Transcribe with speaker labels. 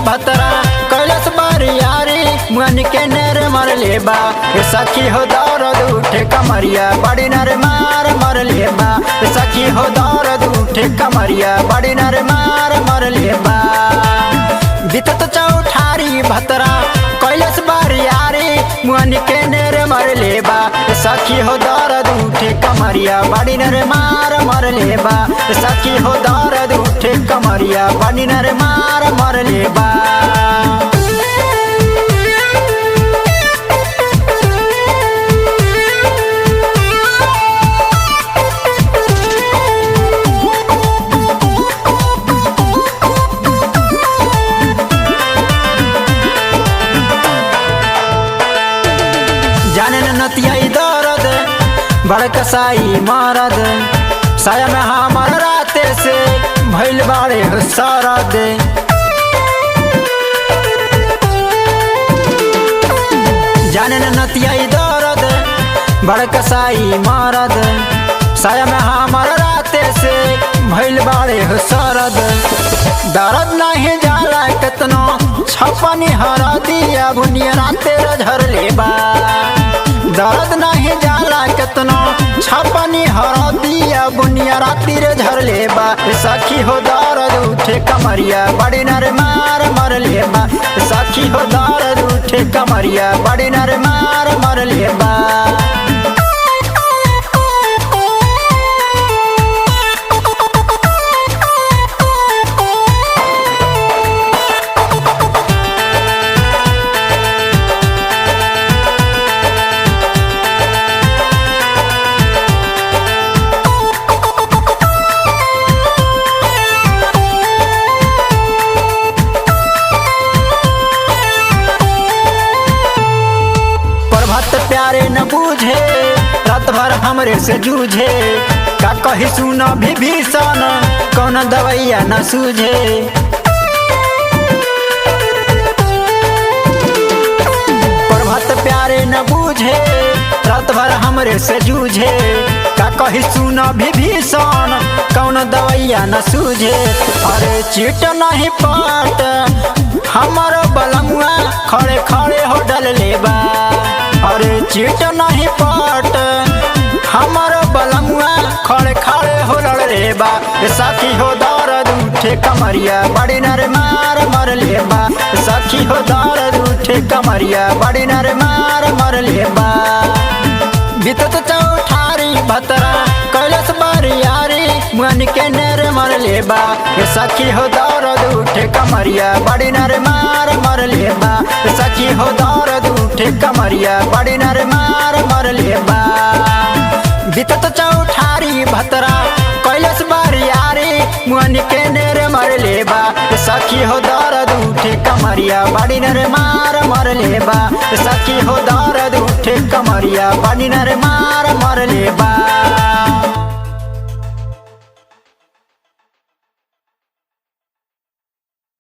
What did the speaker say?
Speaker 1: भतरा कैलस बारियारी मन के नेर मर लेबा सखी हो दौरद उठे कमरिया बड़ी नर मार मर लेबा सखी हो दौरद उठे कमरिया बड़ी नर मार मर लेबा बीतत चौठारी भतरा कैलस बारियारी मन के नेर मर लेबा सखी हो दौरद उठे कमरिया बड़ी नर मार मर लेबा सखी हो दौरद उठे कमरिया बड़ी नर मार मर लेबा जाने नतिया दर्द बड़कसाई मारद साया में हमार राते से भैल बाड़े सरद जाने नतिया दर्द बड़कसाई मारद साया में हमार राते से भैल बाड़े सरद दर्द नहीं जाला कितनो छपनी हरा दिया बुनिया राते झर लेबा दर्द नहीं जाला कितनो छपनी हरा दिया बुनिया राती रे झर लेबा सखी हो दर्द उठे कमरिया बड़ी नर मार मर लेबा सखी हो दर्द उठे कमरिया बड़ी नर मार मर लेबा प्यारे न बूझे रात भर हमरे से जूझे का कही सुन विभीषण कौन दवैया न सूझे प्रभात प्यारे न बूझे रात भर हमरे से जूझे का कही सुन विभीषण कौन दवैया न सूझे अरे चीट नहीं पाट हमारो बलमुआ खड़े खड़े हो डल लेबा अरे चीट नहीं पाट हमारो बलमुआ खड़े खड़े हो लड़ लेबा सखी हो दर्द उठे कमरिया बड़ी नर मार मर लेबा सखी हो दर्द उठे कमरिया बड़ी नर मार मर लेबा बीतत चौठारी भतरा कैलस बारियारी मन के नेर मर लेबा सखी हो दर्द उठे कमरिया बड़ी नर मार मर लेबा सखी हो दर्द उठे कमरिया बड़ी नर मार मर लेबा बीतत चौठारी भतरा कैलस बारियारी मन के नेर मर लेबा सखी हो दर्द उठे कमरिया बड़ी नर मार मर लेबा सखी हो दर्द उठे कमरिया बड़ी नर मार